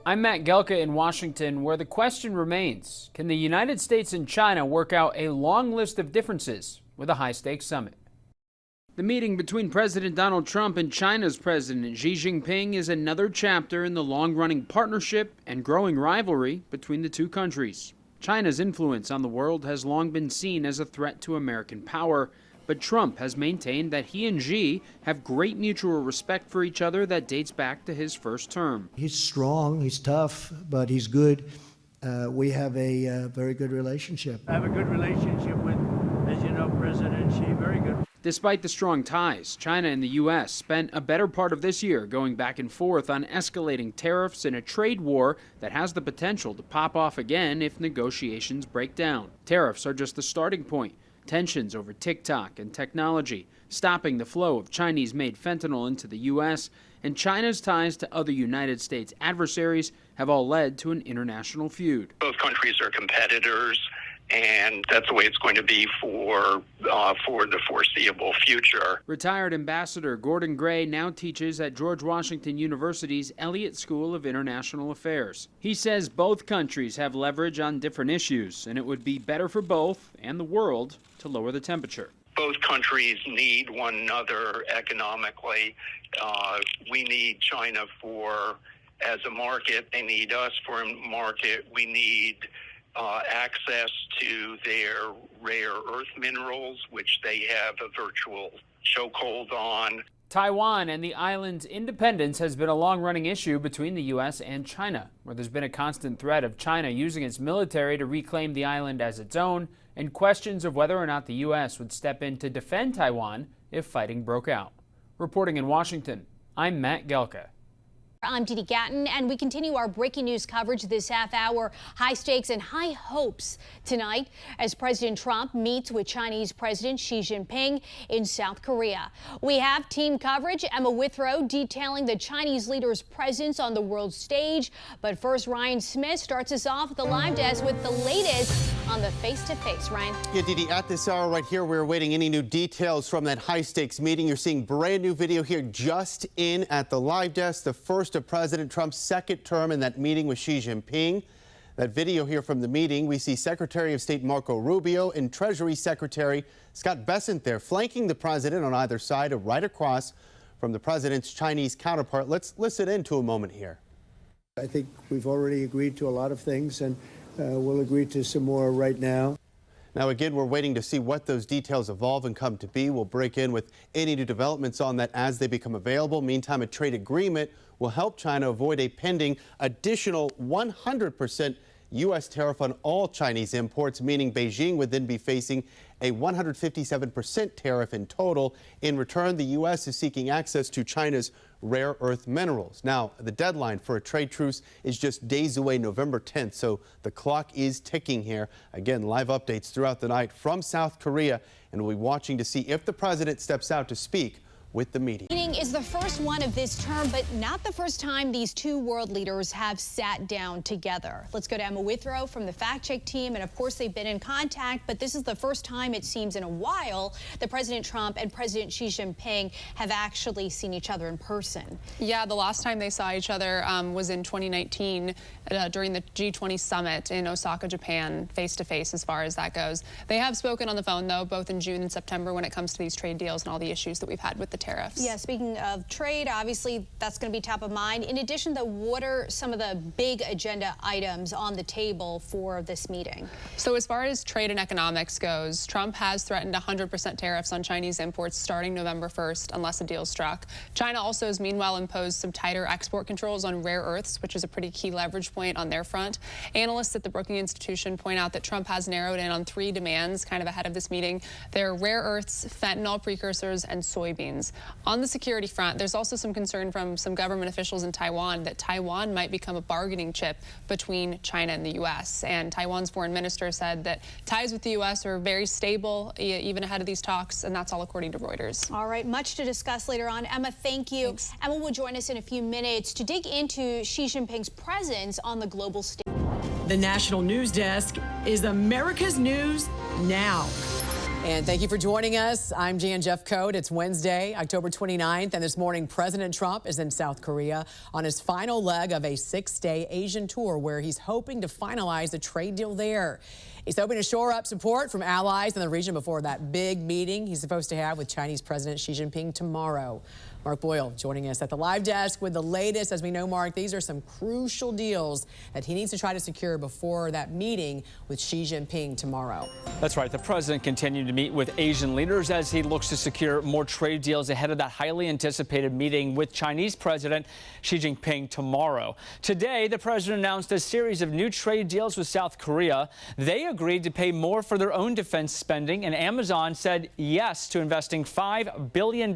I'm Matt Gelka in Washington, where the question remains, can the United States and China work out a long list of differences with a high-stakes summit? The meeting between President Donald Trump and China's President Xi Jinping is another chapter in the long-running partnership and growing rivalry between the two countries. China's influence on the world has long been seen as a threat to American power, but Trump has maintained that he and Xi have great mutual respect for each other that dates back to his first term. He's strong, he's tough, but he's good. We have a very good relationship. I have a good relationship with, as you know, President Xi, very good. Despite the strong ties, China and the U.S. spent a better part of this year going back and forth on escalating tariffs in a trade war that has the potential to pop off again if negotiations break down. Tariffs are just the starting point. Tensions over TikTok and technology, stopping the flow of Chinese-made fentanyl into the U.S., and China's ties to other United States adversaries have all led to an international feud. Both countries are competitors, and that's the way it's going to be for the foreseeable future. Retired Ambassador Gordon Gray now teaches at George Washington University's Elliott School of International Affairs. He says both countries have leverage on different issues, and it would be better for both and the world to lower the temperature. Both countries need one another economically. We need China as a market. They need us for a market. We need access to their rare earth minerals, which they have a virtual chokehold on. Taiwan and the island's independence has been a long-running issue between the U.S. and China, where there's been a constant threat of China using its military to reclaim the island as its own, and questions of whether or not the U.S. would step in to defend Taiwan if fighting broke out. Reporting in Washington, I'm Matt Gelka. I'm Didi Gatton, and we continue our breaking news coverage this half hour. High stakes and high hopes tonight as President Trump meets with Chinese President Xi Jinping in South Korea. We have team coverage. Emma Withrow detailing the Chinese leader's presence on the world stage. But first, Ryan Smith starts us off at the live desk with the latest on the face-to-face. Ryan. Yeah, Didi, at this hour right here, we're awaiting any new details from that high-stakes meeting. You're seeing brand new video here just in at the live desk. The first of President Trump's second term in that meeting with Xi Jinping. That video here from the meeting, we see Secretary of State Marco Rubio and Treasury Secretary Scott Bessent there, flanking the president on either side, right across from the president's Chinese counterpart. Let's listen in to a moment here. I think we've already agreed to a lot of things, and we'll agree to some more right now. Now, again, we're waiting to see what those details evolve and come to be. We'll break in with any new developments on that as they become available. Meantime, a trade agreement will help China avoid a pending additional 100% U.S. tariff on all Chinese imports, meaning Beijing would then be facing a 157% tariff in total. In return, the U.S. is seeking access to China's rare earth minerals. Now, the deadline for a trade truce is just days away, November 10th, so the clock is ticking here. Again, live updates throughout the night from South Korea, and we'll be watching to see if the president steps out to speak with the meeting. Meeting is the first one of this term, but not the first time these two world leaders have sat down together. Let's go to Emma Withrow from the Fact Check team, and of course they've been in contact, but this is the first time it seems in a while that President Trump and President Xi Jinping have actually seen each other in person. Yeah, the last time they saw each other was in 2019 during the G20 summit in Osaka, Japan, face-to-face as far as that goes. They have spoken on the phone, though, both in June and September when it comes to these trade deals and all the issues that we've had with the tariffs. Yeah, speaking of trade, obviously that's going to be top of mind. In addition, though, what are some of the big agenda items on the table for this meeting? So as far as trade and economics goes, Trump has threatened 100% tariffs on Chinese imports starting November 1st unless a deal struck. China also has meanwhile imposed some tighter export controls on rare earths, which is a pretty key leverage point on their front. Analysts at the Brookings Institution point out that Trump has narrowed in on 3 demands kind of ahead of this meeting. They're rare earths, fentanyl precursors, and soybeans. On the security front, there's also some concern from some government officials in Taiwan that Taiwan might become a bargaining chip between China and the U.S. And Taiwan's foreign minister said that ties with the U.S. are very stable even ahead of these talks, and that's all according to Reuters. All right, much to discuss later on. Emma, thank you. Thanks. Emma will join us in a few minutes to dig into Xi Jinping's presence on the global stage. The National News Desk is America's News Now. And thank you for joining us. I'm Jan Jeffcoat. It's Wednesday, October 29th, and this morning President Trump is in South Korea on his final leg of a 6-day Asian tour where he's hoping to finalize a trade deal there. He's hoping to shore up support from allies in the region before that big meeting he's supposed to have with Chinese President Xi Jinping tomorrow. Mark Boyle joining us at the live desk with the latest. As we know, Mark, these are some crucial deals that he needs to try to secure before that meeting with Xi Jinping tomorrow. That's right. The president continued to meet with Asian leaders as he looks to secure more trade deals ahead of that highly anticipated meeting with Chinese President Xi Jinping tomorrow. Today, the president announced a series of new trade deals with South Korea. They agreed to pay more for their own defense spending, and Amazon said yes to investing $5 billion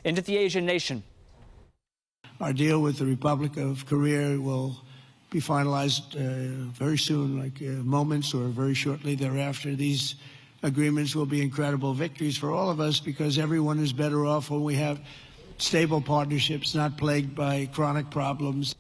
into the Asian nation. Our deal with the Republic of Korea will be finalized very soon, like moments or very shortly thereafter. These agreements will be incredible victories for all of us because everyone is better off when we have stable partnerships, not plagued by chronic problems.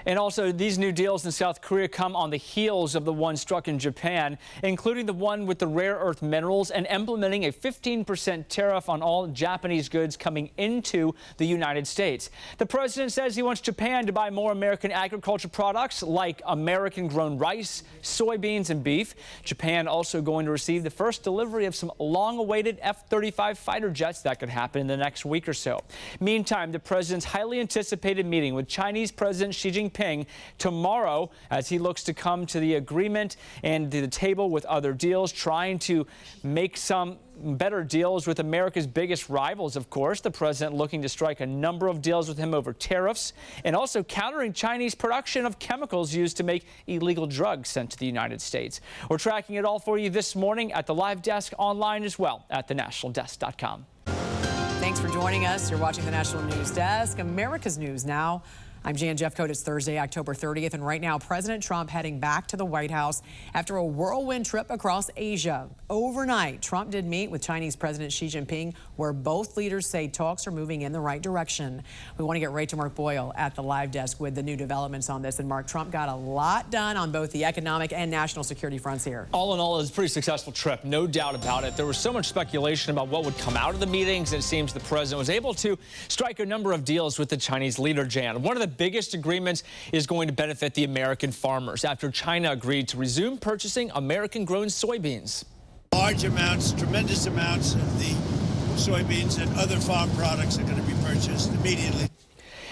And also, these new deals in South Korea come on the heels of the one struck in Japan, including the one with the rare earth minerals and implementing a 15% tariff on all Japanese goods coming into the United States. The president says he wants Japan to buy more American agriculture products like American-grown rice, soybeans, and beef. Japan also going to receive the first delivery of some long-awaited F-35 fighter jets that could happen in the next week or so. Meantime, the president's highly anticipated meeting with Chinese President Xi Jinping tomorrow as he looks to come to the agreement and to the table with other deals, trying to make some better deals with America's biggest rivals, of course. The president looking to strike a number of deals with him over tariffs and also countering Chinese production of chemicals used to make illegal drugs sent to the United States. We're tracking it all for you this morning at the live desk, online as well at thenationaldesk.com. Thanks for joining us. You're watching the National News Desk, America's News Now. I'm Jan Jeffcoat. It's Thursday, October 30th, and right now President Trump heading back to the White House after a whirlwind trip across Asia. Overnight, Trump did meet with Chinese President Xi Jinping, where both leaders say talks are moving in the right direction. We want to get right to Mark Boyle at the live desk with the new developments on this. And Mark, Trump got a lot done on both the economic and national security fronts here. All in all, it was a pretty successful trip, no doubt about it. There was so much speculation about what would come out of the meetings, and it seems the president was able to strike a number of deals with the Chinese leader, Jan. One of the biggest agreements is going to benefit the American farmers after China agreed to resume purchasing American-grown soybeans. Large amounts, tremendous amounts of the soybeans and other farm products are going to be purchased immediately.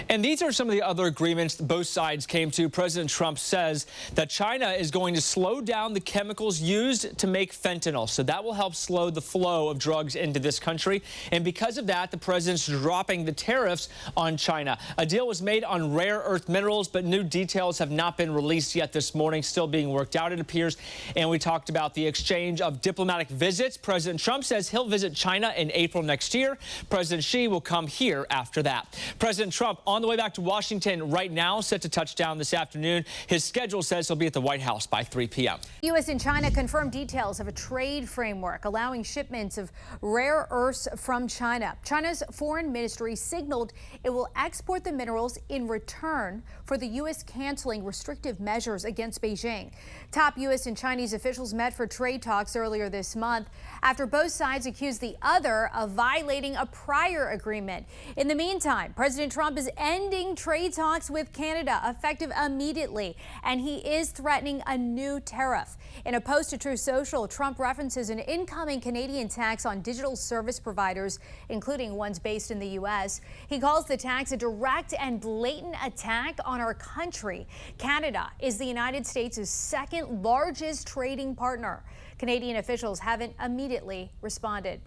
And these are some of the other agreements both sides came to. President Trump says that China is going to slow down the chemicals used to make fentanyl. So that will help slow the flow of drugs into this country. And because of that, the president's dropping the tariffs on China. A deal was made on rare earth minerals, but new details have not been released yet this morning, still being worked out, it appears. And we talked about the exchange of diplomatic visits. President Trump says he'll visit China in April next year. President Xi will come here after that. President Trump on the way back to Washington right now, set to touch down this afternoon. His schedule says he'll be at the White House by 3 p.m. U.S. and China confirmed details of a trade framework allowing shipments of rare earths from China. China's foreign ministry signaled it will export the minerals in return for the U.S. canceling restrictive measures against Beijing. Top U.S. and Chinese officials met for trade talks earlier this month after both sides accused the other of violating a prior agreement. In the meantime, President Trump is ending trade talks with Canada effective immediately, and he is threatening a new tariff. In a post to Truth Social, Trump references an incoming Canadian tax on digital service providers, including ones based in the U.S. He calls the tax a direct and blatant attack on our country. Canada is the United States' second largest trading partner. Canadian officials haven't immediately responded.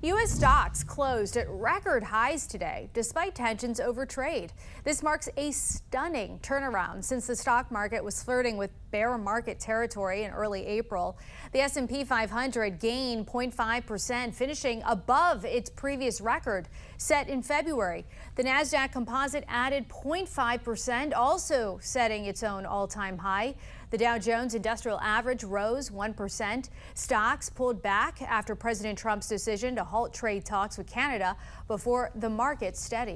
U.S. stocks closed at record highs today, despite tensions over trade. This marks a stunning turnaround since the stock market was flirting with bear market territory in early April. The S&P 500 gained 0.5%, finishing above its previous record set in February. The Nasdaq Composite added 0.5%, also setting its own all-time high. The Dow Jones Industrial Average rose 1%. Stocks pulled back after President Trump's decision to halt trade talks with Canada before the market steadied.